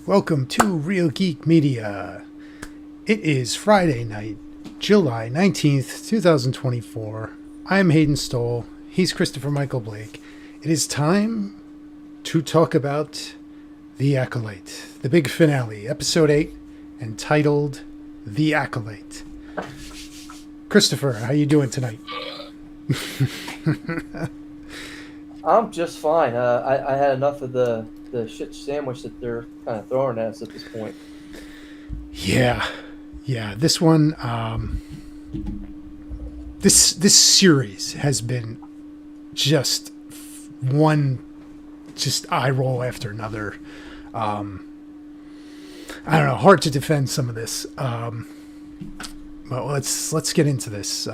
Welcome to Real Geek Media. It is Friday night, July 19th, 2024. I'm Hayden Stoll. He's Christopher Michael Blake. It is time to talk about The Acolyte, the big finale, episode 8, entitled The Acolyte. Christopher, how you doing tonight? I'm just fine. I had enough of the shit sandwich that they're kind of throwing at us at this point. Yeah. This one, this series has been just one eye roll after another. I don't know, hard to defend some of this. But let's get into this.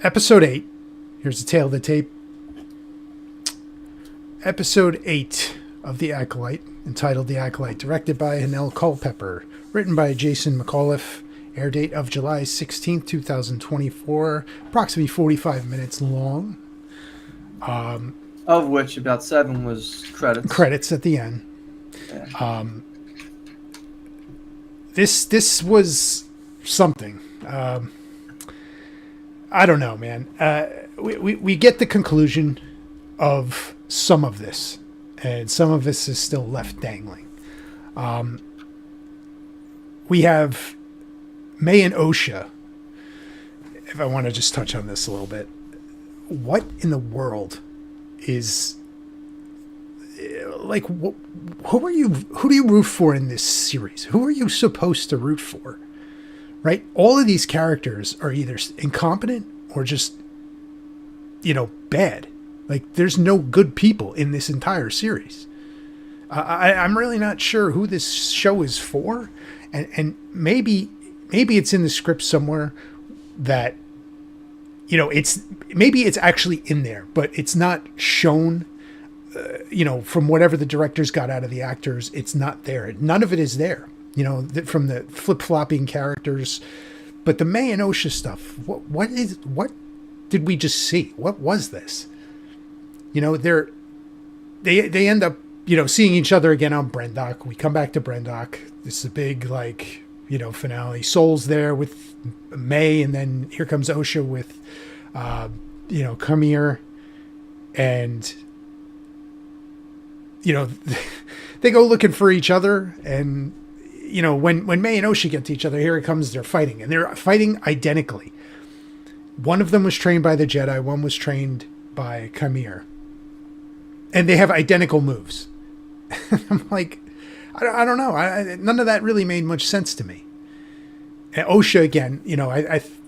Episode 8. Here's the tail of the tape. Episode 8 of The Acolyte, entitled The Acolyte, directed by Hanelle Culpepper, written by Jason McAuliffe, air date of July 16th, 2024, approximately 45 minutes long. Of which about 7 was credits. Credits at the end. Yeah. This was something. I don't know, man. We get the conclusion of some of this, and some of this is still left dangling. We have May and Osha. If I want to just touch on this a little bit, what in the world is like? Who are you? Who do you root for in this series? Who are you supposed to root for? Right? All of these characters are either incompetent or just, bad. Like, there's no good people in this entire series. I'm really not sure who this show is for, and maybe it's in the script somewhere that, it's actually in there, but it's not shown. From whatever the directors got out of the actors, it's not there. None of it is there. From the flip-flopping characters, but the May and Osha stuff. What did we just see? What was this? They end up, seeing each other again on Brendock. We come back to Brendock. This is a big, finale. Soul's there with May, and then here comes Osha with, Kamir, and, they go looking for each other, and, when May and Osha get to each other, here it comes, they're fighting, and they're fighting identically. One of them was trained by the Jedi, one was trained by Kamir. And they have identical moves. I'm like, I don't know. None of that really made much sense to me. And Osha, again,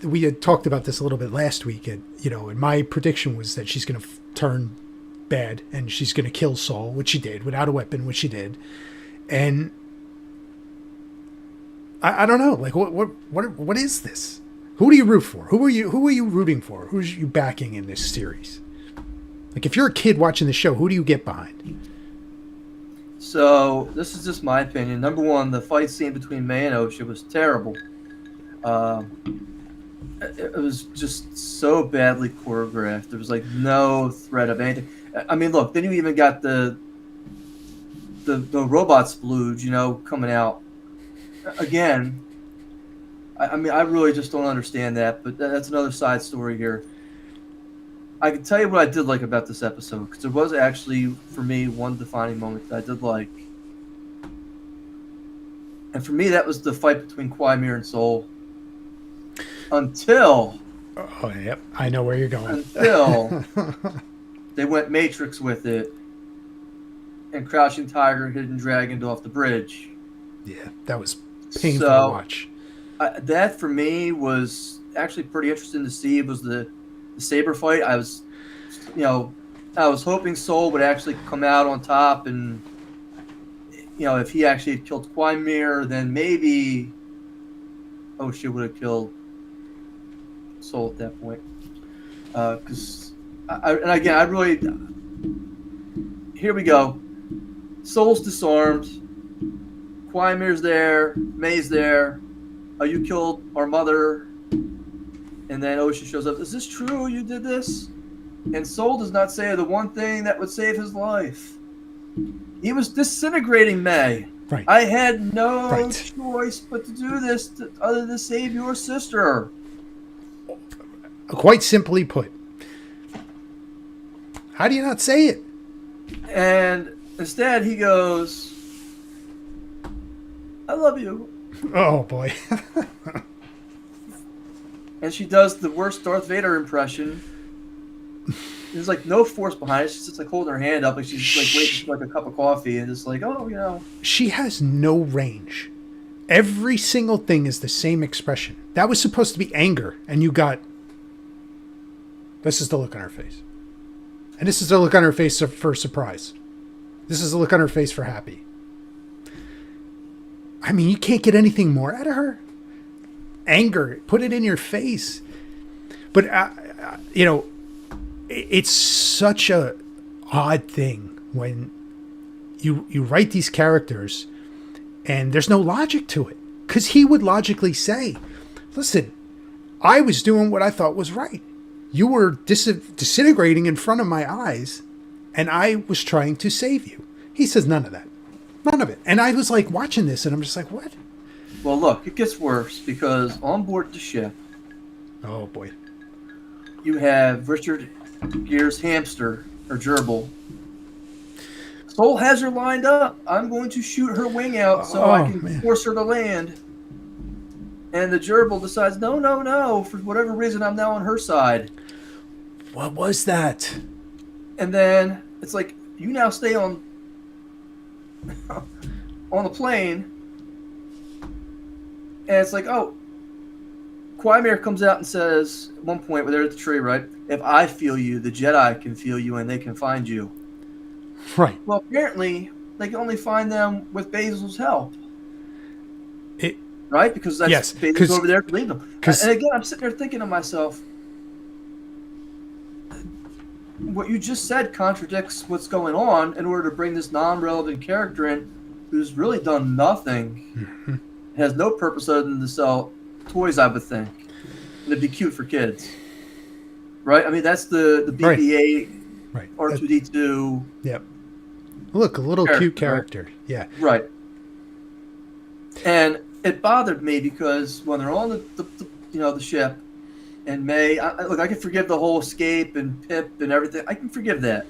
we had talked about this a little bit last week. And my prediction was that she's going to turn bad and she's going to kill Saul, which she did, without a weapon, which she did. And I don't know. Like, what is this? Who do you root for? Who are you rooting for? Who's you backing in this series? Like, if you're a kid watching the show, who do you get behind? So, this is just my opinion. Number one, the fight scene between May and Osha was terrible. It was just so badly choreographed. There was, no threat of anything. I mean, look, then you even got the robot splooge, coming out. Again, I mean, I really just don't understand that, but that's another side story here. I can tell you what I did like about this episode, because there was actually, for me, one defining moment that I did like. And for me, that was the fight between Quymir and Soul. Until... Oh, yep. I know where you're going. Until they went Matrix with it, and Crouching Tiger, Hidden Dragon off the bridge. Yeah, that was painful to watch. That, for me, was actually pretty interesting to see. It was the saber fight. I was hoping Soul would actually come out on top, and if he actually had killed Quymir, then maybe Osha would have killed Soul at that point. Because, I really, here we go. Soul's disarmed. Quamir's there. May's there. Oh, you killed our mother. And then Osha shows up. Is this true? You did this? And Soul does not say the one thing that would save his life. He was disintegrating May. Right. I had no Right. choice but to do this other than save your sister. Quite simply put. How do you not say it? And instead he goes, I love you. Oh, boy. And she does the worst Darth Vader impression. There's like no force behind it. She's just like holding her hand up, like she's like waiting for like a cup of coffee, and just like, oh, you know. She has no range. Every single thing is the same expression. That was supposed to be anger, and you got. This is the look on her face. And this is the look on her face for surprise. This is the look on her face for happy. I mean, you can't get anything more out of her. Anger, put it in your face. But, you know, it's such a odd thing when you write these characters and there's no logic to it. Because he would logically say, listen, I was doing what I thought was right. You were disintegrating in front of my eyes, and I was trying to save you. He says none of that. None of it. And I was like watching this, and I'm just like, what? Well, look, it gets worse because on board the ship, Oh, boy. you have Richard Gere's hamster, or gerbil. Soul has her lined up. I'm going to shoot her wing out so I can force her to land. And the gerbil decides, no, no, no. For whatever reason, I'm now on her side. What was that? And then it's like, you now stay on on the plane. And it's like, oh, Quimir comes out and says, at one point, where they're at the tree, right? If I feel you, the Jedi can feel you and they can find you. Right. Well, apparently, they can only find them with Basil's help. Right? Because that's Basil's over there to lead them. And again, I'm sitting there thinking to myself, what you just said contradicts what's going on in order to bring this non-relevant character in who's really done nothing. Mm-hmm. Has no purpose other than to sell toys, I would think. And it'd be cute for kids. Right? I mean, that's the BB-8, right. R2-D2. Yep. Look, a little cute character. Right? Yeah. Right. And it bothered me because when they're on the ship, and May, I can forgive the whole escape and Pip and everything. I can forgive that.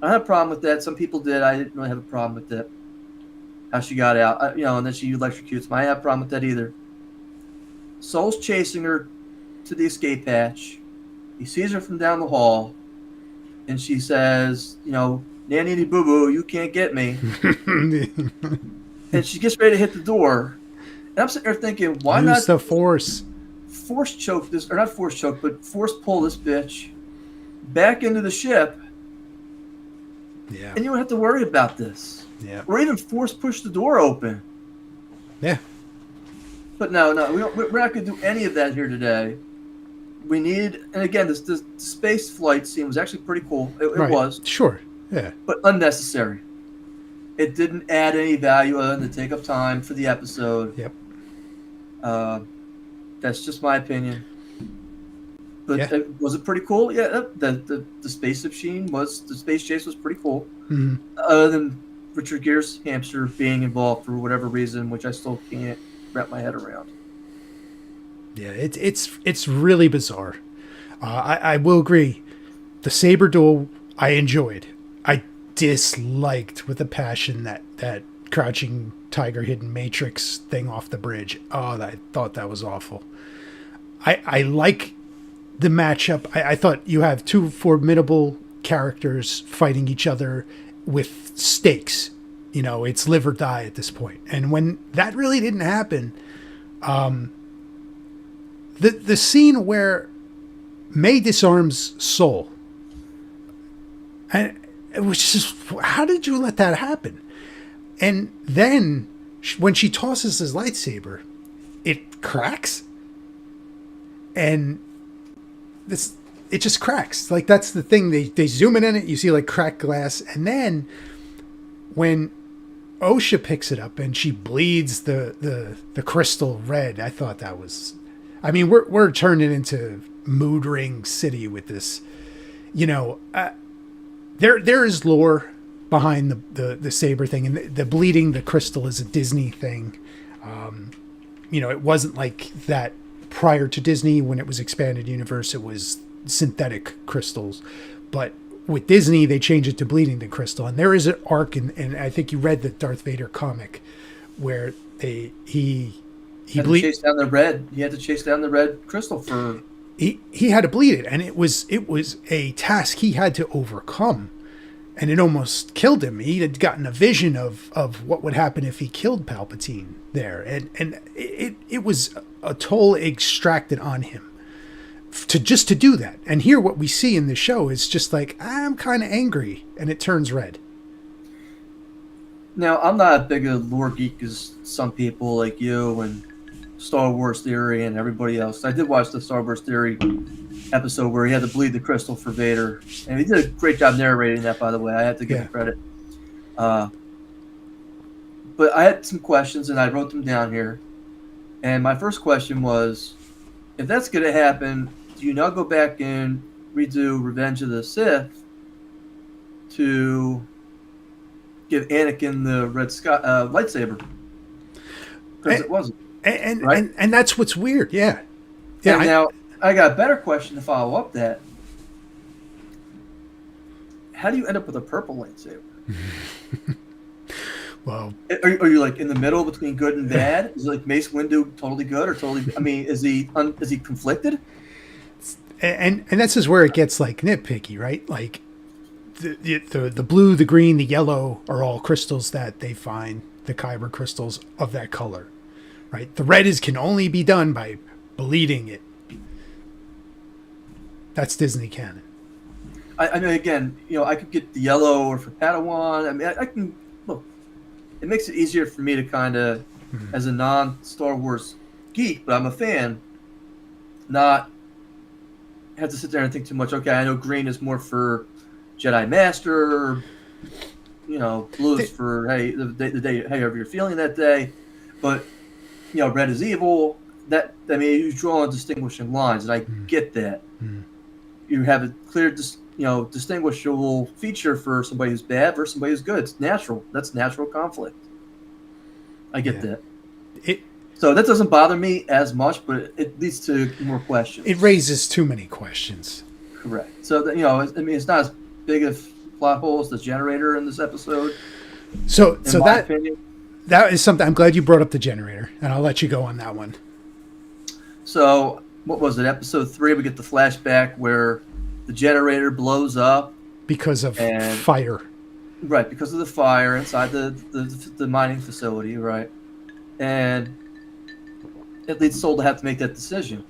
I don't have a problem with that. Some people did. I didn't really have a problem with that. How she got out, and then she electrocutes me. I have a problem with that either. Soul's chasing her to the escape hatch. He sees her from down the hall, and she says, nanny boo boo, you can't get me. And she gets ready to hit the door. And I'm sitting there thinking, why not use the force? Force choke this, or not force choke, but force pull this bitch back into the ship. Yeah. And you don't have to worry about this. Yeah. Or even force push the door open. Yeah. But no, we're not going to do any of that here today. We need, and again, the space flight scene was actually pretty cool. It was. Sure. Yeah. But unnecessary. It didn't add any value other than to take up time for the episode. Yep. That's just my opinion. But was it pretty cool? Yeah, the spaceship scene the space chase was pretty cool. Mm-hmm. Other than Richard Gere's hamster being involved for whatever reason, which I still can't wrap my head around. Yeah, it's really bizarre. I will agree. The saber duel I enjoyed. I disliked with a passion that crouching tiger hidden matrix thing off the bridge. Oh, I thought that was awful. I like the matchup. I thought you have two formidable characters fighting each other with stakes. It's live or die at this point. And when that really didn't happen, the scene where May disarms Soul, and it was just, how did you let that happen? And then when she tosses his lightsaber, it cracks. And it just cracks. Like, that's the thing. They zoom in on it. You see like cracked glass. And then when Osha picks it up and she bleeds the crystal red, I thought that was, I mean, we're turning into Mood Ring City with this, there is lore behind the saber thing, and the bleeding the crystal is a Disney thing. It wasn't like that prior to Disney. When it was expanded universe, it was synthetic crystals, but with Disney they changed it to bleeding the crystal. And there is an arc, and I think you read the Darth Vader comic where he had to chase down the red. He had to chase down the red crystal for. He had to bleed it, and it was a task he had to overcome, and it almost killed him. He had gotten a vision of what would happen if he killed Palpatine there, and it was a toll extracted on him to do that. And here what we see in the show is just like, I'm kind of angry, and it turns red. Now, I'm not as big a lore geek as some people like you and Star Wars Theory and everybody else. I did watch the Star Wars Theory episode where he had to bleed the crystal for Vader, and he did a great job narrating that, by the way. I have to give him credit. But I had some questions, and I wrote them down here. And my first question was, if that's going to happen, do you now go back and redo Revenge of the Sith to give Anakin the red lightsaber? Because it wasn't. And that's what's weird. Yeah. And now I got a better question to follow up that. How do you end up with a purple lightsaber? Well, are you like in the middle between good and bad? Is like Mace Windu totally good or totally? I mean, is he conflicted? And this is where it gets like nitpicky, right? Like the blue, the green, the yellow are all crystals that they find, the Kyber crystals of that color, right? The red can only be done by bleeding it. That's Disney canon. I mean, again, I could get the yellow or for Padawan. I mean, I can look. It makes it easier for me to kind of, as a non-Star Wars geek, but I'm a fan, not have to sit there and think too much. Okay, I know green is more for Jedi Master, blue is for the day, however you're feeling that day, but red is evil. You draw distinguishing lines, and I get that. You have a clear, distinguishable feature for somebody who's bad versus somebody who's good. It's natural. That's natural conflict. I get that. So that doesn't bother me as much, but it leads to more questions. It raises too many questions. Correct. So that, it's not as big a plot hole as the generator in this episode. So that is something. I'm glad you brought up the generator, and I'll let you go on that one. So what was it? Episode 3, we get the flashback where the generator blows up because of fire. Right, because of the fire inside the mining facility, right? And it leads Soul to have to make that decision.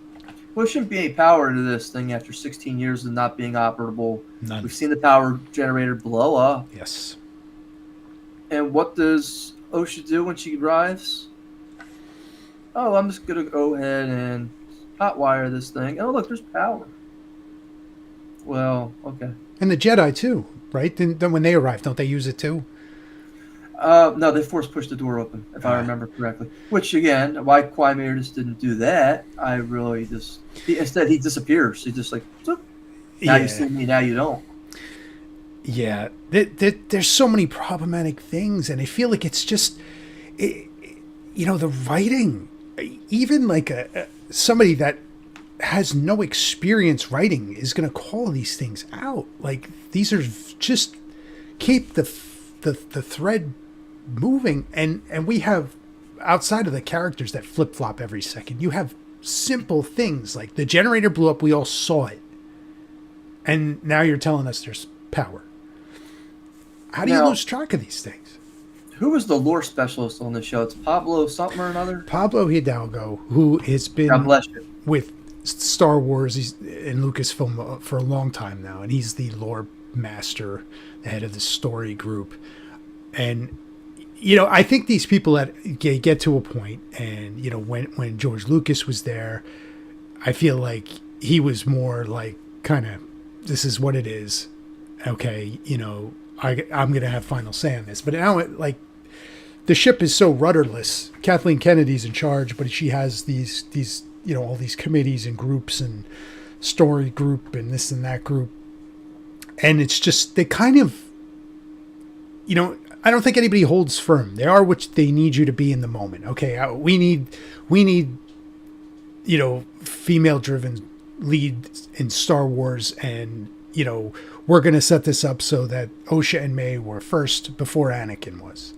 Well, there shouldn't be any power to this thing after 16 years of not being operable. None. We've seen the power generator blow up. Yes. And what does Osha do when she arrives? Oh, I'm just going to go ahead and hotwire this thing. Oh, look, there's power. Well, okay. And the Jedi, too, right? Then when they arrive, don't they use it, too? No, they force push the door open, if I remember correctly. Which, again, why Quimir just didn't do that, I really just... Instead, he disappears. He's just like, now you see me, now you don't. Yeah. There's so many problematic things, and I feel like it's just... the writing, even like somebody that has no experience writing is going to call these things out. Like, these are just keep the thread moving, and we have, outside of the characters that flip-flop every second, you have simple things like the generator blew up, we all saw it, and now you're telling us there's power. How do you lose track of these things? Who was the lore specialist on the show? It's Pablo something or another? Pablo Hidalgo, who has been with Star Wars and Lucasfilm for a long time now, and he's the lore master, the head of the story group. And I think these people that get to a point, and when George Lucas was there, I feel like he was more like kind of, this is what it is. Okay, I'm going to have final say on this. But now, the ship is so rudderless. Kathleen Kennedy's in charge, but she has these all these committees and groups and story group and this and that group. And it's just, they kind of I don't think anybody holds firm. They are what they need you to be in the moment. Okay, we need, female-driven lead in Star Wars, and we're gonna set this up so that Osha and May were first before Anakin was.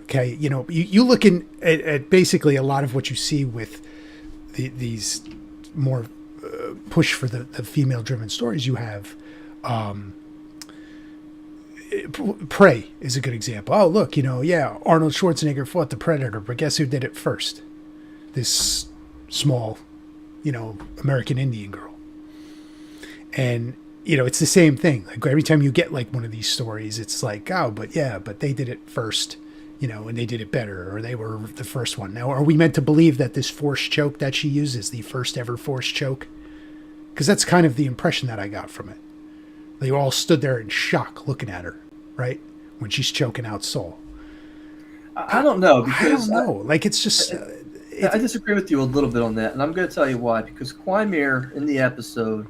Okay, you look at basically a lot of what you see with these more push for the female-driven stories. You have. Prey is a good example. Oh, look, Arnold Schwarzenegger fought the Predator, but guess who did it first? This small, American Indian girl. And, it's the same thing. Like every time you get like one of these stories, it's like, oh, but they did it first, and they did it better, or they were the first one. Now, are we meant to believe that this force choke that she used is the first ever force choke? Because that's kind of the impression that I got from it. They all stood there in shock looking at her, right? When she's choking out Soul. I don't know. Because I don't know. It's just... I disagree with you a little bit on that, and I'm going to tell you why. Because Quymir, in the episode,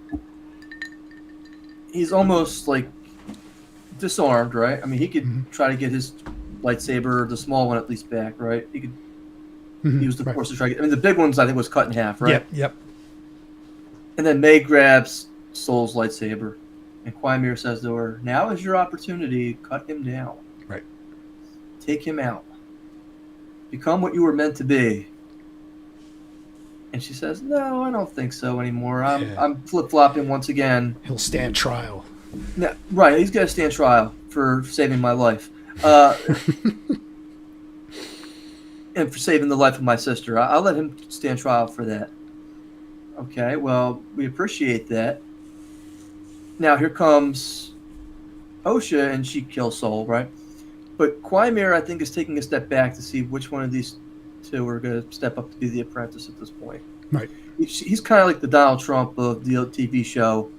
he's almost, disarmed, right? I mean, he could try to get his lightsaber, the small one at least, back, right? He could use the force to try to get... I mean, the big ones, I think, was cut in half, right? Yep. And then May grabs Soul's lightsaber. And Quymir says to her, now is your opportunity. Cut him down. Right. Take him out. Become what you were meant to be. And she says, no, I don't think so anymore. I'm flip-flopping once again. He'll stand trial. No, right, he's got to stand trial for saving my life. And for saving the life of my sister. I'll let him stand trial for that. Okay, well, we appreciate that. Now, here comes Osha, and she kills Soul, right? But Quymir, I think, is taking a step back to see which one of these two are going to step up to be the apprentice at this point. Right. He's kind of like the Donald Trump of the TV show,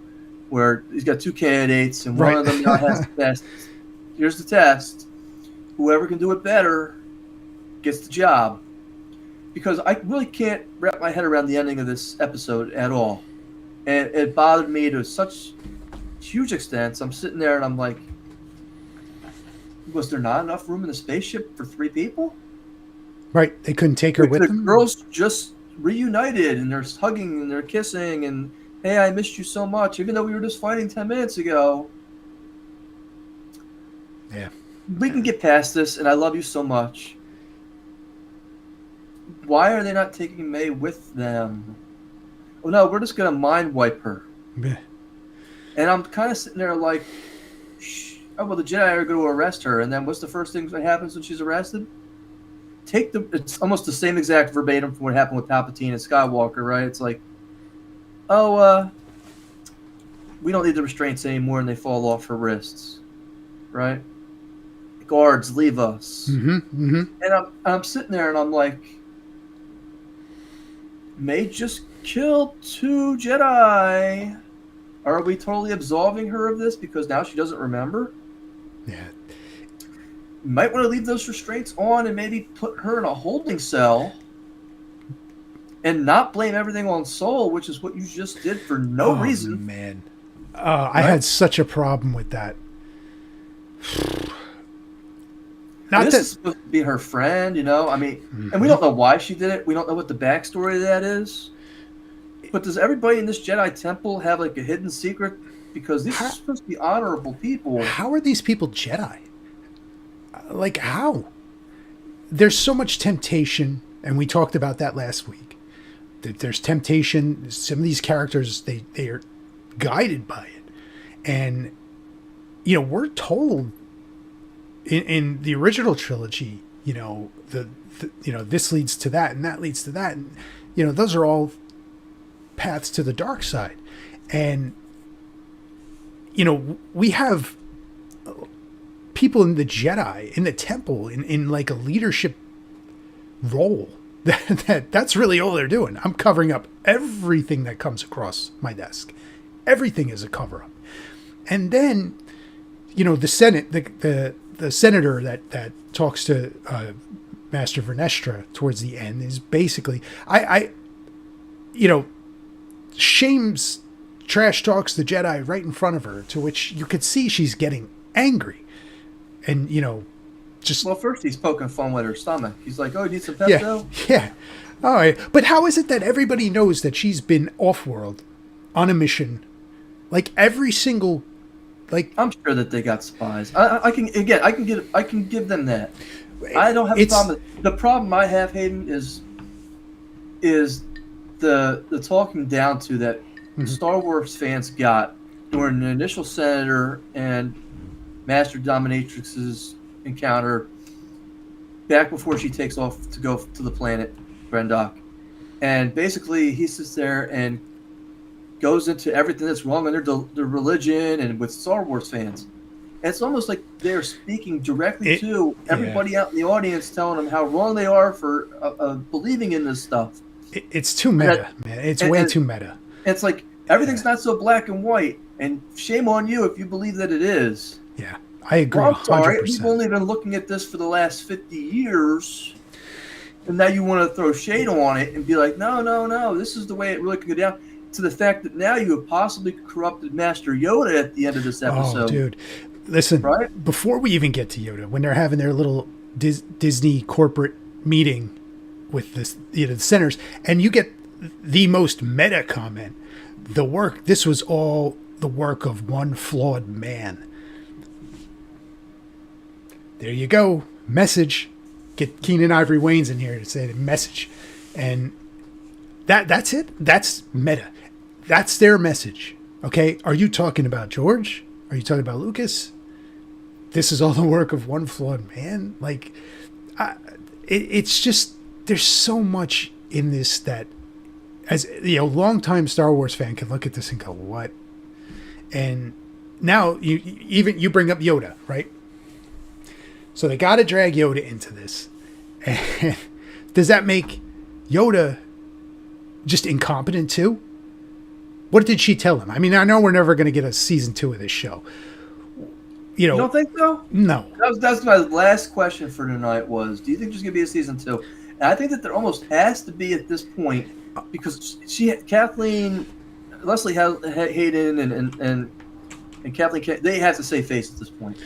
where he's got two candidates, and one of them now has the test. Here's the test. Whoever can do it better gets the job. Because I really can't wrap my head around the ending of this episode at all. And it bothered me to such huge extent. I'm sitting there and I'm like, was there not enough room in the spaceship for 3 people? Right. They couldn't take her with them. The girls just reunited and they're hugging and they're kissing and, hey, I missed you so much, even though we were just fighting 10 minutes ago. Yeah. We can get past this, and I love you so much. Why are they not taking May with them? Oh, no, we're just going to mind wipe her. Yeah. And I'm kind of sitting there like, oh, well, the Jedi are going to arrest her. And then what's the first thing that happens when she's arrested? It's almost the same exact verbatim from what happened with Palpatine and Skywalker, right? It's like, we don't need the restraints anymore, and they fall off her wrists, right? Guards, leave us. And I'm sitting there and I'm like, May just killed 2 Jedi. Are we totally absolving her of this because now she doesn't remember? Yeah. You might want to leave those restraints on and maybe put her in a holding cell and not blame everything on Soul, which is what you just did for no reason. Man. I had such a problem with that. This is supposed to be her friend, I mean, and we don't know why she did it. We don't know what the backstory of that is. But does everybody in this Jedi temple have like a hidden secret? Because these are supposed to be honorable people. How are these people Jedi? Like, how? There's so much temptation, and we talked about that last week. There's temptation. Some of these characters, they are guided by it. And, we're told in the original trilogy, this leads to that, and that leads to that. And, those are all paths to the dark side. And, we have people in the Jedi, in the temple, in like a leadership role. That's really all they're doing. I'm covering up everything that comes across my desk. Everything is a cover-up. And then, the Senate, the senator that talks to Master Vernestra towards the end is basically, shames, trash talks the Jedi right in front of her, to which you could see she's getting angry. and just Well, first he's poking fun with her stomach. He's like, "Oh, you need some yeah, Pepto?" yeah. All right, but how is it that everybody knows that she's been off-world on a mission? Like every single, like I'm sure that they got spies. I can give them that. I don't have a problem. The problem I have, Hayden, is the talking down to that Star Wars fans got during the initial Senator and Master Dominatrix's encounter back before she takes off to go to the planet Brendok, and basically he sits there and goes into everything that's wrong under the religion and with Star Wars fans. And it's almost like they're speaking directly to everybody out in the audience, telling them how wrong they are for believing in this stuff. It's too meta, man. It's way too meta. It's like everything's not so black and white, and shame on you if you believe that it is. Yeah, I agree. Well, I'm sorry, 100%. we've only been looking at this for the last 50 years, and now you want to throw shade on it and be like, no, this is the way it really could go down. To the fact that now you have possibly corrupted Master Yoda at the end of this episode. Oh, dude. Listen, right? Before we even get to Yoda, when they're having their little Disney corporate meeting with the centers, and you get the most meta comment, this was all the work of one flawed man. There you go. Message. Get Keenan Ivory Wayans in here to say the message. And that's it. That's meta. That's their message. Okay? Are you talking about George? Are you talking about Lucas? This is all the work of one flawed man? Like, it's just, there's so much in this that, as longtime Star Wars fan can look at this and go, what? And now you bring up Yoda, right? So they got to drag Yoda into this. And does that make Yoda just incompetent too? What did she tell him? I mean, I know we're never going to get a season 2 of this show. You don't think so? No. That's my last question for tonight was, do you think there's going to be a season 2? And I think that there almost has to be at this point because Kathleen, Leslie Hayden, and Kathleen, they have to save face at this point.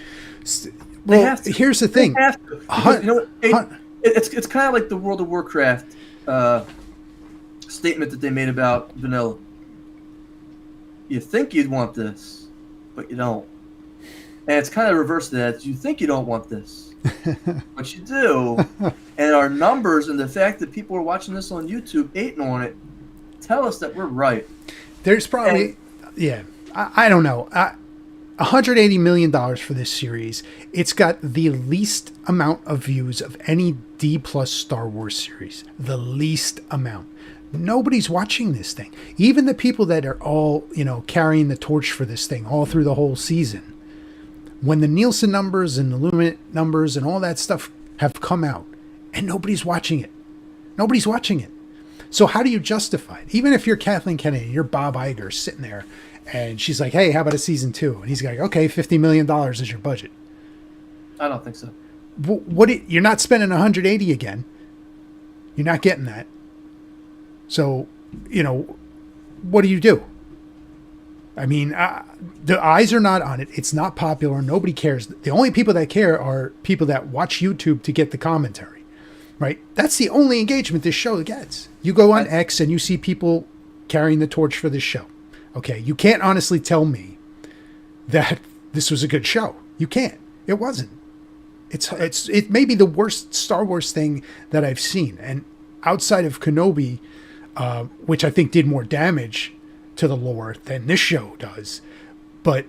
Well, here's the thing. They have to. Because, it's kind of like the World of Warcraft statement that they made about vanilla. You think you'd want this, but you don't. And it's kind of reverse to that. You think you don't want this, but you do. And our numbers and the fact that people are watching this on YouTube, hating on it, tell us that we're right. There's probably, I don't know. $180 million for this series. It's got the least amount of views of any D+ Star Wars series. The least amount. Nobody's watching this thing. Even the people that are all, carrying the torch for this thing all through the whole season. When the Nielsen numbers and the Luminant numbers and all that stuff have come out, and nobody's watching it. Nobody's watching it. So how do you justify it? Even if you're Kathleen Kennedy, you're Bob Iger sitting there, and she's like, hey, how about a season 2? And he's like, okay, $50 million is your budget. I don't think so. You're not spending 180 again. You're not getting that. So, what do you do? I mean, the eyes are not on it. It's not popular. Nobody cares. The only people that care are people that watch YouTube to get the commentary, right? That's the only engagement this show gets. You go on X and you see people carrying the torch for this show. Okay, you can't honestly tell me that this was a good show. You can't. It wasn't. It may be the worst Star Wars thing that I've seen. And outside of Kenobi, which I think did more damage to the lore than this show does. But,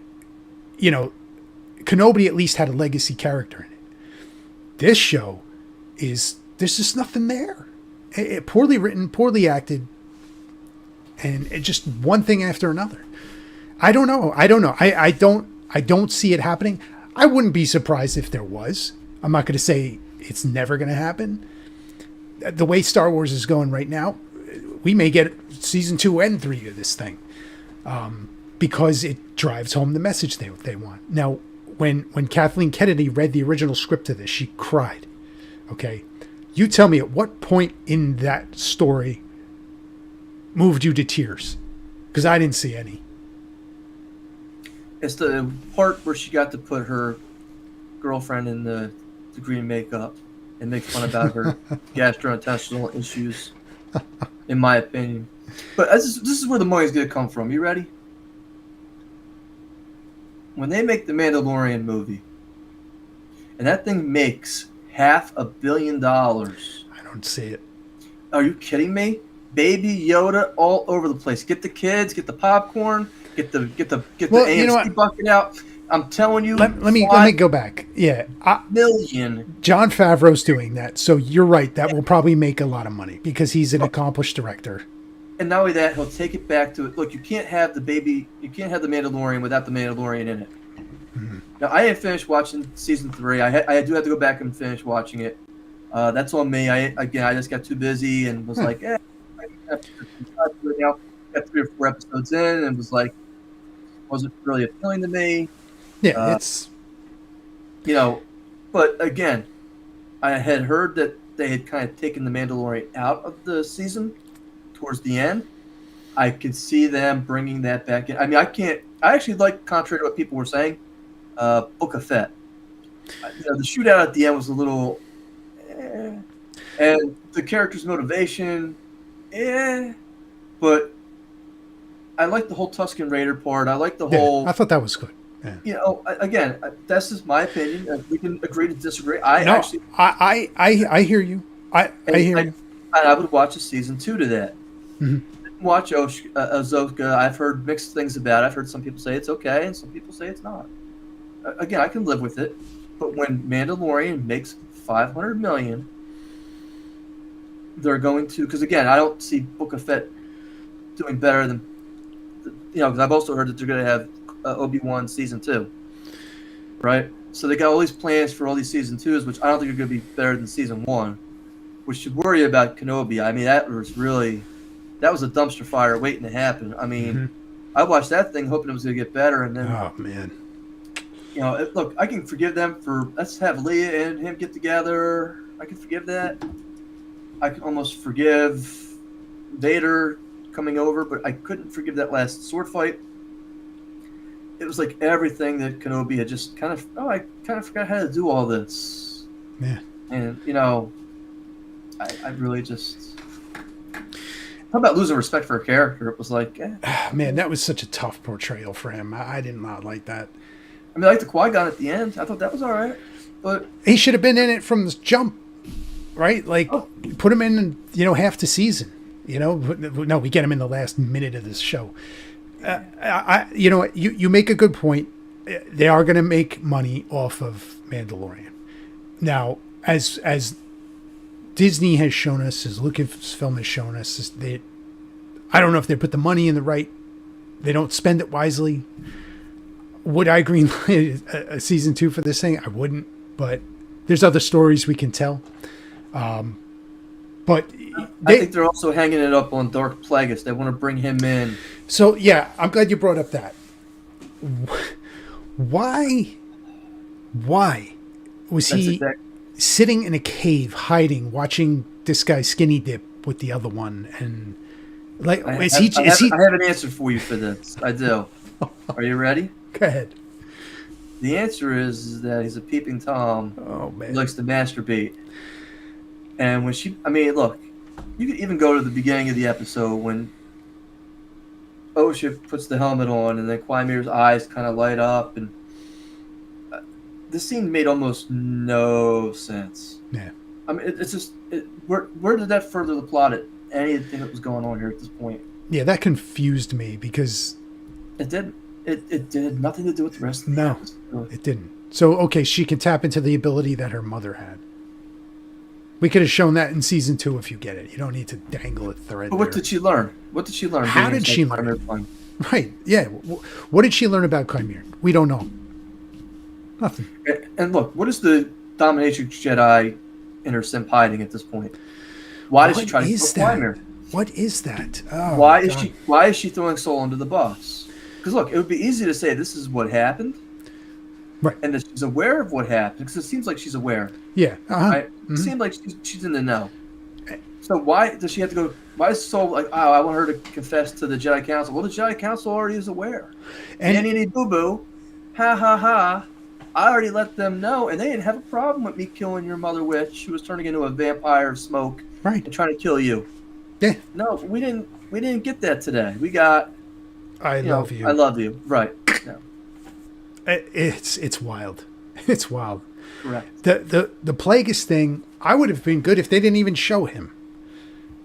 Kenobi at least had a legacy character in it. This show there's just nothing there. It poorly written, poorly acted, and it just one thing after another. I don't know. I don't see it happening. I wouldn't be surprised if there was. I'm not going to say it's never going to happen. The way Star Wars is going right now, we may get season 2 and 3 of this thing because it drives home the message they want. Now, when Kathleen Kennedy read the original script of this, she cried. Okay, you tell me at what point in that story moved you to tears? Because I didn't see any. It's the part where she got to put her girlfriend in the green makeup and make fun about her gastrointestinal issues, in my opinion. But this is where the money's going to come from. You ready? When they make the Mandalorian movie, and that thing makes $500 million. I don't see it. Are you kidding me? Baby Yoda all over the place. Get the kids, get the popcorn, get the AMC bucket out. I'm telling you. Let me go back. Yeah, million. Jon Favreau's doing that, so you're right. That will probably make a lot of money because he's an accomplished director. And not only that, he'll take it back to it. Look, you can't have the Mandalorian without the Mandalorian in it. Mm-hmm. Now, I didn't finish watching season 3. I do have to go back and finish watching it. That's on me. I just got too busy and was like, I got 3 or 4 episodes in and was like, wasn't really appealing to me. Yeah, it's but again, I had heard that they had kind of taken the Mandalorian out of the season towards the end. I could see them bringing that back in. I mean, I actually like, contrary to what people were saying, Book of Fett. The shootout at the end was a little, and the character's motivation, but I like the whole Tusken Raider part. I like the whole. I thought that was good. Yeah. Again, that's just my opinion. We can agree to disagree. I hear you. I hear you. I would watch a season 2 to that. Mm-hmm. Watch Ahsoka. I've heard mixed things about it. I've heard some people say it's okay, and some people say it's not. Again, I can live with it. But when Mandalorian makes $500 million, they're going to, because again, I don't see Book of Fett doing better than, because I've also heard that they're going to have Obi-Wan season 2, right? So they got all these plans for all these season 2s, which I don't think are going to be better than season 1, which should worry about Kenobi. I mean, that was a dumpster fire waiting to happen. I mean, I watched that thing hoping it was going to get better, and then, oh man, look, I can forgive them for, let's have Leia and him get together. I can forgive that. I can almost forgive Vader coming over, but I couldn't forgive that last sword fight. It was like everything that Kenobi had just I kind of forgot how to do all this. Yeah. And, I really just... How about losing respect for a character? It was like... Man, that was such a tough portrayal for him. I did not like that. I mean, I like the Qui-Gon at the end. I thought that was all right. But he should have been in it from the jump, right? Like, put him in, half the season. No, we get him in the last minute of this show. You make a good point. They are going to make money off of Mandalorian. Now, as Disney has shown us, as Lucasfilm has shown us, I don't know if they put the money in they don't spend it wisely. Would I greenlight a season 2 for this thing? I wouldn't, but there's other stories we can tell. But I think they're also hanging it up on Dark Plagueis. They want to bring him in. So, yeah, I'm glad you brought up that. Why was he sitting in a cave, hiding, watching this guy skinny dip with the other one? And I have an answer for you for this. I do. Are you ready? Go ahead. The answer is that he's a peeping Tom. Oh, man. Who likes to masturbate. And look, you could even go to the beginning of the episode when Osha puts the helmet on and then Quimir's eyes kind of light up. And this scene made almost no sense. Yeah. I mean, it's just, where did that further the plot at anything that was going on here at this point? Yeah, that confused me because... It didn't. It did nothing to do with the rest of the episode. It didn't. So, okay, she can tap into the ability that her mother had. We could have shown that in season 2 if you get it. You don't need to dangle a thread. But what did she learn? How did she learn? Right, yeah. What did she learn about Chimera? We don't know. Nothing. And look, what is the Dominatrix Jedi in her simp hiding at this point? Why does she try to kill Chimera? What is that? Oh, why is she throwing Soul under the bus? Because look, it would be easy to say this is what happened, right? And that she's aware of what happened because it seems like she's aware. Yeah, right? It seems like she's in the know. So why does she have to go? Why is Soul like, oh, I want her to confess to the Jedi Council? Well, the Jedi Council already is aware. And boo boo, ha ha ha. I already let them know, and they didn't have a problem with me killing your mother witch, who was turning into a vampire of smoke Right. and trying to kill you. Yeah. No, we didn't get that today. We got, I love you. I love you. Right. No. It's wild. It's wild. Correct. The Plagueis thing, I would have been good if they didn't even show him.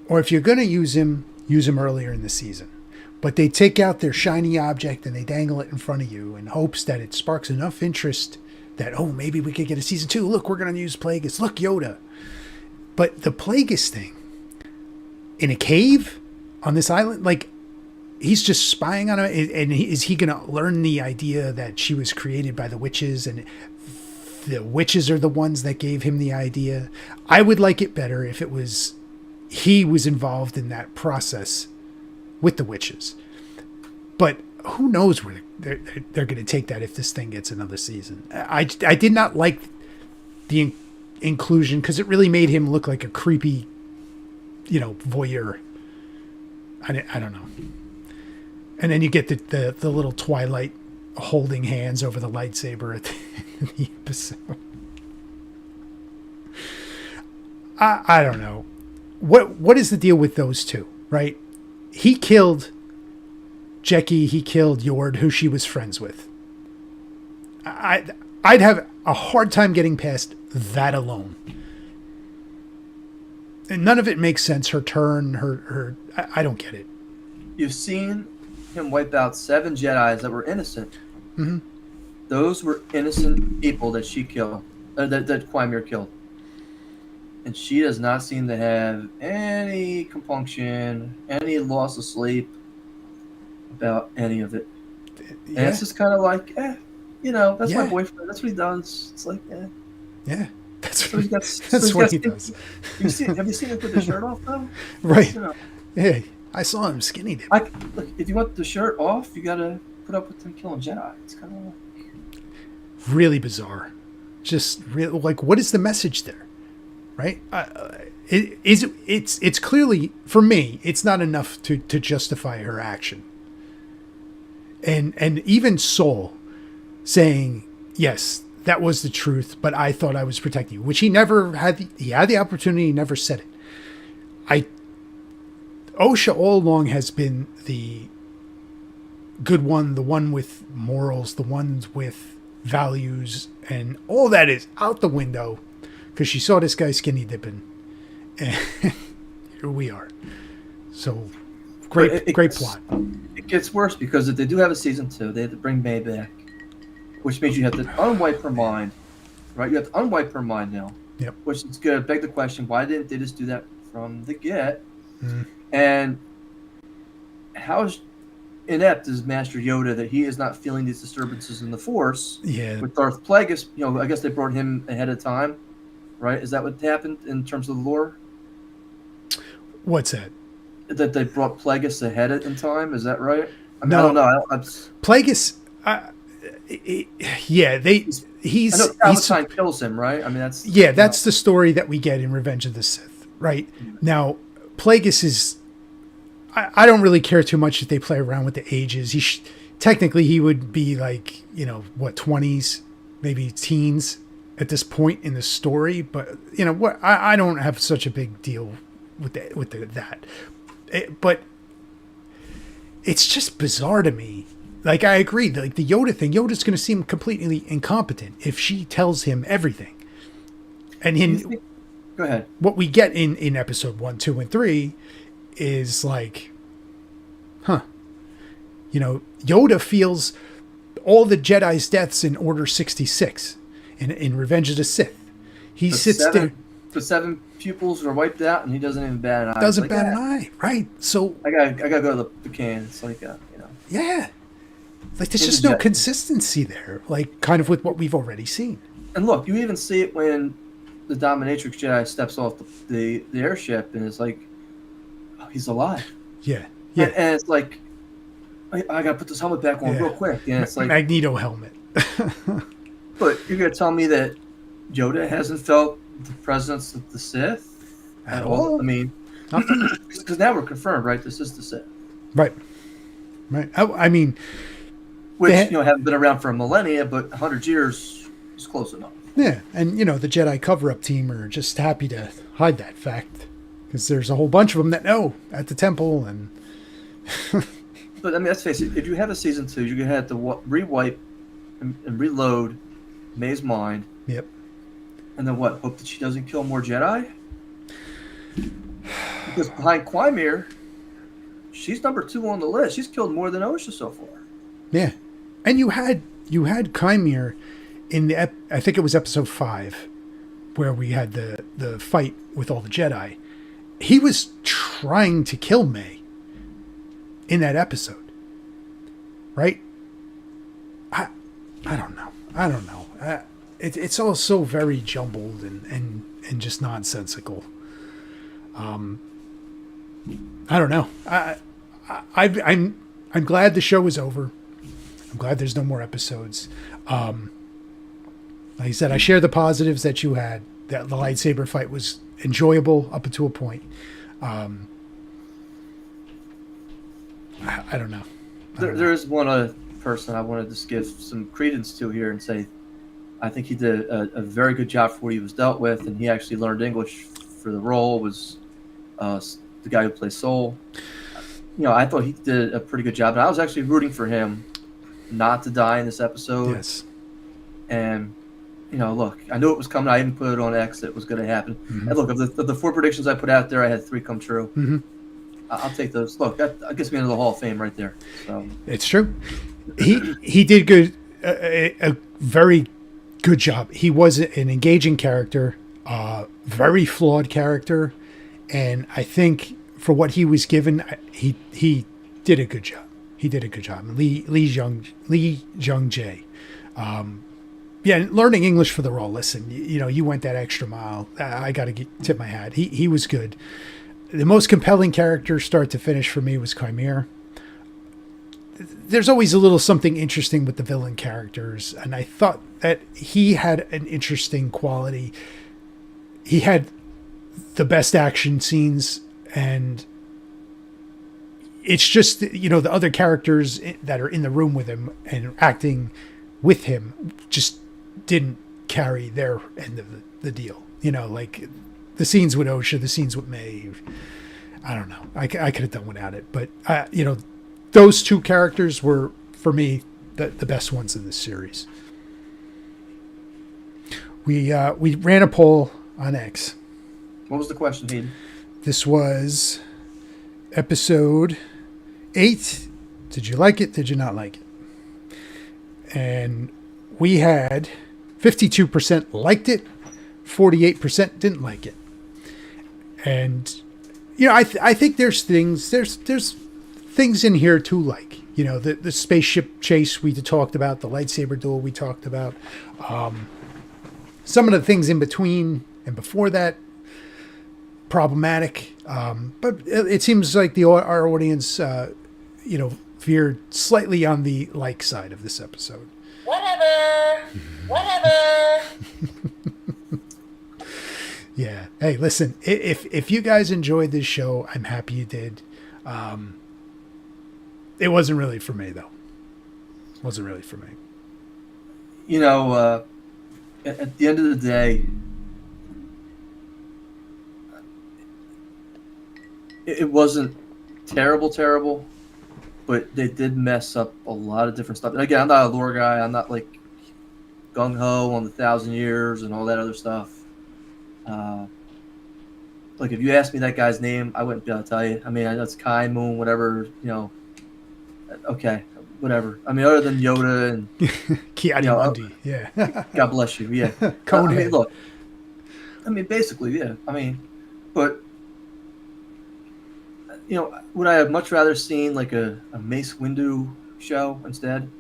Or if you're going to use him earlier in the season. But they take out their shiny object and they dangle it in front of you in hopes that it sparks enough interest that, oh, maybe we could get a season 2. Look, we're going to use Plagueis. Look, Yoda. But the Plagueis thing, in a cave on this island, like, he's just spying on him. And is he going to learn the idea that she was created by the witches and the witches are the ones that gave him the idea? I would like it better if it was he was involved in that process with the witches. But who knows where they're going to take that if this thing gets another season. I did not like the inclusion because it really made him look like a creepy, voyeur. I don't know. And then you get the little Twilight holding hands over the lightsaber at the end of the episode. I don't know. What is the deal with those two, right? He killed Jecki, he killed Yord, who she was friends with. I'd have a hard time getting past that alone. And none of it makes sense. Her turn, her I don't get it. You've seen him wipe out 7 Jedis that were innocent. Mm-hmm. Those were innocent people that she killed, that Quimir killed. And she does not seem to have any compunction, any loss of sleep about any of it. And it's just kind of like, that's my boyfriend. That's what he does. It's like, Yeah. That's what he does. Have you seen him put the shirt off, though? Right. Yeah. I saw him skinny dip. Look, if you want the shirt off, you got to put up with him killing Jedi. It's kind of like... really bizarre. Just real, like, what is the message there? Right? It's clearly, for me, it's not enough to justify her action. And even Soul saying, yes, that was the truth, but I thought I was protecting you, which he never had. He had the opportunity, he never said it. Osha all along has been the good one, the one with morals, the ones with values, and all that is out the window because she saw this guy skinny dipping, and here we are. So great plot. It gets worse because if they do have a season 2, they have to bring May back, which means you have to unwipe her mind, right? You have to unwipe her mind now. Yep. Which is going to beg the question: why didn't they just do that from the get? Mm. And how inept is Master Yoda that he is not feeling these disturbances in the Force? Yeah. With Darth Plagueis, I guess they brought him ahead of time, right? Is that what happened in terms of the lore? What's that? That they brought Plagueis ahead in time? Is that right? I No. I don't know. Plagueis. He's. I know Palpatine kills him, right? I mean, that's the story that we get in Revenge of the Sith, right? Mm-hmm. Now, Plagueis is. I don't really care too much if they play around with the ages. Technically, he would be like 20s, maybe teens at this point in the story. But I don't have such a big deal with that. But it's just bizarre to me. Like, I agree. Like the Yoda thing, Yoda's going to seem completely incompetent if she tells him everything. And go ahead. What we get in episode 1, 2, and 3 is like, Yoda feels all the Jedi's deaths in Order 66 in Revenge of the Sith. He sits there. The 7 pupils are wiped out, and he doesn't even bat an eye. Doesn't bat an eye, right? So I gotta go to the can. It's like yeah, like there's just no consistency there. Like kind of with what we've already seen. And look, you even see it when the Dominatrix Jedi steps off the airship, and it's like, oh, he's alive. Yeah. And it's like, I gotta put this helmet back on real quick. And it's like Magneto helmet. But you're gonna tell me that Yoda hasn't felt the presence of the Sith at all? I mean, because now we're confirmed, right? This is the Sith, right? I mean, which haven't been around for a millennia, but 100 years It's close enough. Yeah, and the Jedi cover-up team are just happy to hide that fact because there's a whole bunch of them that know at the temple. And But I mean, let's face it. If you have a season 2, you're gonna have to rewipe and reload May's mind. Yep. And then what? Hope that she doesn't kill more Jedi? Because behind Quimir, she's number 2 on the list. She's killed more than Osha so far. Yeah, and you had Chimere in the I think it was episode 5, where we had the fight with all the Jedi. He was trying to kill May in that episode, right? I don't know. It's all so very jumbled and just nonsensical. I don't know. I'm glad the show is over. I'm glad there's no more episodes. Like I said, I share the positives that you had. That the lightsaber fight was enjoyable up until a point. I don't know. There is one other person I wanted to give some credence to here and say, I think he did a very good job for what he was dealt with, and he actually learned English for the role. Was the guy who plays Soul. I thought he did a pretty good job, and I was actually rooting for him not to die in this episode. Yes. And look, I knew it was coming. I even put it on X that it was going to happen. Mm-hmm. And look, of the 4 predictions I put out there, I had 3 come true. Mm-hmm. I'll take those. Look, that gets me into the Hall of Fame right there. So it's true. He did good, a very good job. He was an engaging character, very flawed character, and I think for what he was given, he did a good job. He did a good job. Lee Jung Jae. Yeah, learning English for the role. Listen, you went that extra mile. I got to tip my hat. He was good. The most compelling character, start to finish, for me was Chimere. There's always a little something interesting with the villain characters, and I thought that he had an interesting quality. He had the best action scenes, and it's just, the other characters that are in the room with him and acting with him just didn't carry their end of the deal. Like the scenes with Osha, the scenes with May, I don't know. I could have done without it, but those 2 characters were, for me, the best ones in this series. We ran a poll on X. What was the question, Hayden? This was episode 8. Did you like it? Did you not like it? And we had 52% liked it, 48% didn't like it. And I think there's things in here to like. The spaceship chase we talked about, the lightsaber duel we talked about, some of the things in between and before that, problematic. But it seems like our audience, veered slightly on the like side of this episode. Whatever. Yeah. Hey, listen, if you guys enjoyed this show, I'm happy you did. It wasn't really for me, though. It wasn't really for me. At the end of the day, it wasn't terrible, but they did mess up a lot of different stuff. And again, I'm not a lore guy. I'm not like gung-ho on the 1,000 years and all that other stuff. Like, if you asked me that guy's name, I wouldn't be able to tell you. I mean, I know it's Kai, Moon, whatever, okay, whatever. I mean, other than Yoda and Kiadi, yeah. God bless you, yeah. Conehead. I mean, look, basically, yeah. I mean, but would I have much rather seen like a Mace Windu show instead?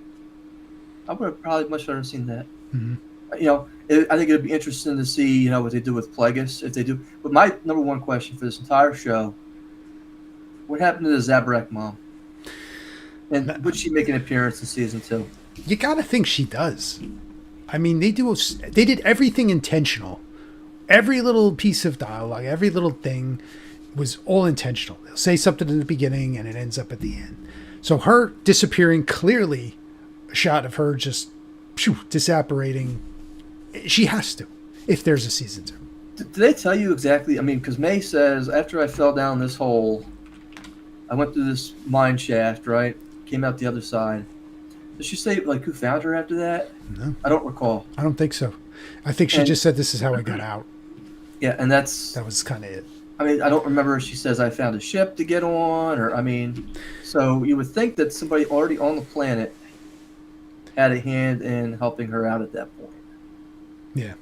I would have probably much rather seen that. Mm-hmm. I think it'd be interesting to see, what they do with Plagueis, if they do. But my number one question for this entire show: what happened to the Zabrak mom? And would she make an appearance in season 2? You gotta think she does. I mean, they did everything intentional. Every little piece of dialogue, every little thing was all intentional. They'll say something in the beginning and it ends up at the end. So her disappearing, clearly a shot of her just disapparating She has to, if there's a season 2. Did they tell you exactly? I mean, because May says, after I fell down this hole, I went through this mine shaft, right? Came out the other side. Did she say, like, who found her after that? No. I don't recall. I don't think so. I think she just said, this is how I got out. Yeah, and that was kind of it. I mean, I don't remember if she says I found a ship to get on, or, I mean, so you would think that somebody already on the planet had a hand in helping her out at that point. Yeah.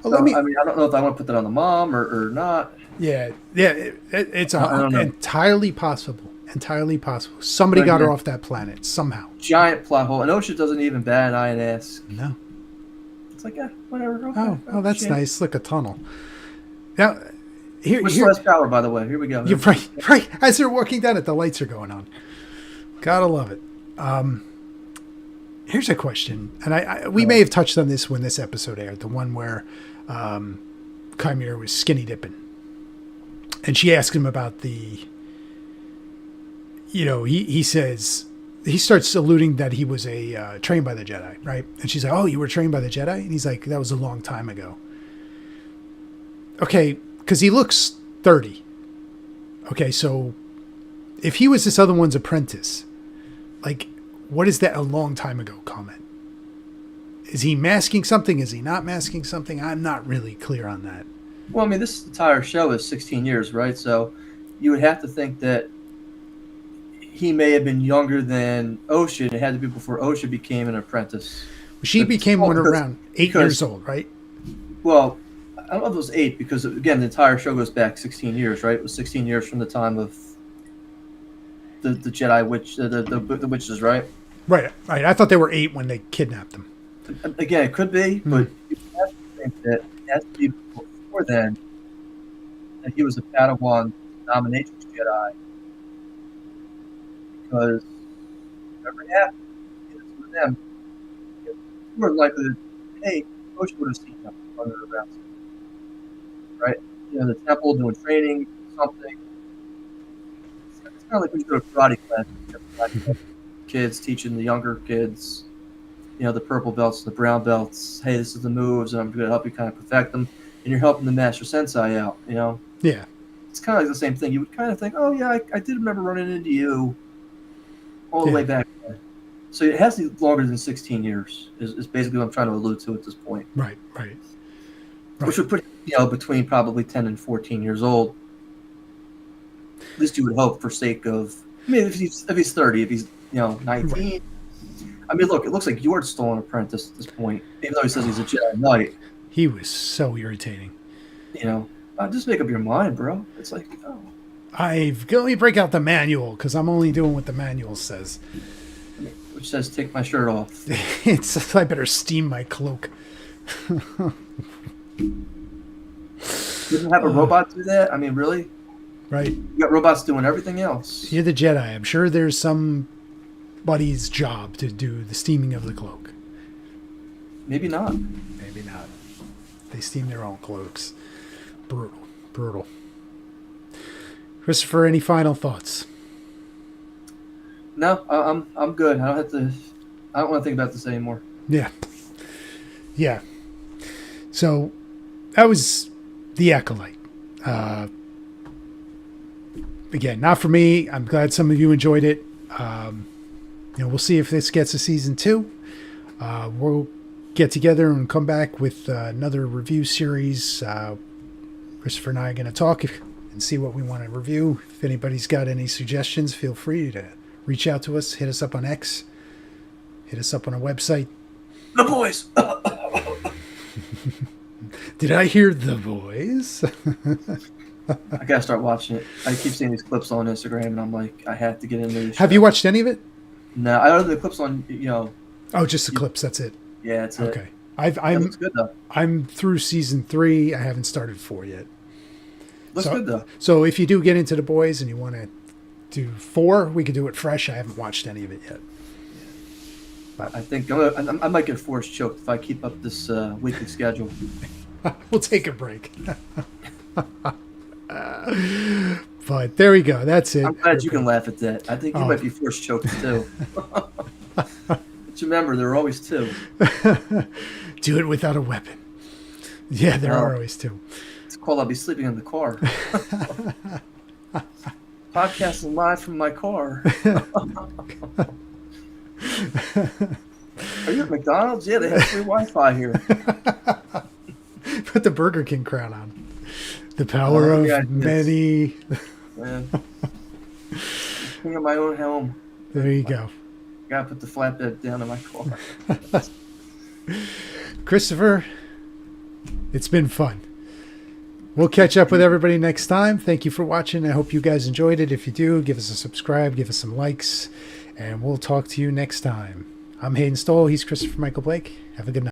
Well, so, I mean, I don't know if I want to put that on the mom or not. Yeah, it's entirely possible. Entirely possible. Somebody got her off that planet somehow. Giant plot hole. And OSHA doesn't even bat an eye and ask. No. It's like, whatever. Okay, oh, that's nice. Look, a tunnel. Now, here's less power, by the way. Here we go. You're right. As they're walking down it, the lights are going on. Gotta love it. Here's a question, and we may have touched on this when this episode aired, the one where Chimera was skinny dipping, and she asked him about the. He says he starts alluding that he was trained by the Jedi, right? And she's like, "Oh, you were trained by the Jedi?" And he's like, "That was a long time ago." Okay, because he looks 30. Okay, so if he was this other one's apprentice, like, what is that a long time ago comment? Is he masking something? Is he not masking something? I'm not really clear on that. Well, I mean, this entire show is 16 years, right? So you would have to think that he may have been younger than OSHA. It had to be before OSHA became an apprentice. She became one around 8 years old, right? Well, I don't know if it was 8 because, again, the entire show goes back 16 years, right? It was 16 years from the time of the Jedi witch, the witches, right? Right. I thought they were 8 when they kidnapped them. Again, it could be, but you have to think that it has to be before then that he was a Padawan Dominatrix Jedi. Because whatever happened with them, more likely that, hey, Coach would have seen them running around. Right? The temple doing training, something. It's kind of like when you go to karate class. Kids teaching the younger kids, the purple belts, the brown belts. Hey, this is the moves, and I'm going to help you kind of perfect them. And you're helping the master sensei out, Yeah. It's kind of like the same thing. You would kind of think, oh, yeah, I did remember running into you all the way back there. So it has to be longer than 16 years is basically what I'm trying to allude to at this point. Right. Which would put between probably 10 and 14 years old. At least you would hope for sake of, I mean, if he's 30, if he's 19. Right. I mean, look, it looks like Yort's still an apprentice at this point, even though he says he's a Jedi Knight. He was so irritating. Just make up your mind, bro. It's like, let me break out the manual because I'm only doing what the manual says. Which says, take my shirt off. It's I better steam my cloak. Didn't have a robot do that? I mean, really? Right. You got robots doing everything else. You're the Jedi. I'm sure there's somebody's job to do the steaming of the cloak. Maybe not. Maybe not. They steam their own cloaks. Brutal. Christopher, any final thoughts? No, I'm good. I don't want to think about this anymore. Yeah. So that was The Acolyte. Again, not for me. I'm glad some of you enjoyed it. We'll see if this gets a season 2. We'll get together and come back with another review series. Christopher and I are going to talk and see what we want to review. If anybody's got any suggestions, feel free to reach out to us. Hit us up on X. Hit us up on our website. The boys. Did I hear the boys? I gotta start watching it. I keep seeing these clips on Instagram, and I'm like, I have to get into this. Have you watched any of it? No, I know the clips on. Oh, just the clips. That's it. Yeah, that's it. Okay. Looks good though. I'm through season 3. I haven't started 4 yet. Looks good though. So if you do get into the boys and you want to do 4, we could do it fresh. I haven't watched any of it yet. But I think I might get force choked if I keep up this weekly schedule. We'll take a break. But there we go. That's it. I'm glad you can laugh at that. I think you might be force choked too. But remember, there are always 2. Do it without a weapon. Yeah, there are always two. It's cold. I'll be sleeping in the car. Podcasting live from my car. Are you at McDonald's? Yeah, they have free Wi-Fi here. Put the Burger King crown on. The power of many. Man. King of my own home. There you go. Gotta put the flatbed down in my car. Christopher, it's been fun. We'll catch up with everybody next time. Thank you for watching. I hope you guys enjoyed it. If you do, give us a subscribe, give us some likes, and we'll talk to you next time. I'm Hayden Stoll. He's Christopher Michael Blake. Have a good night.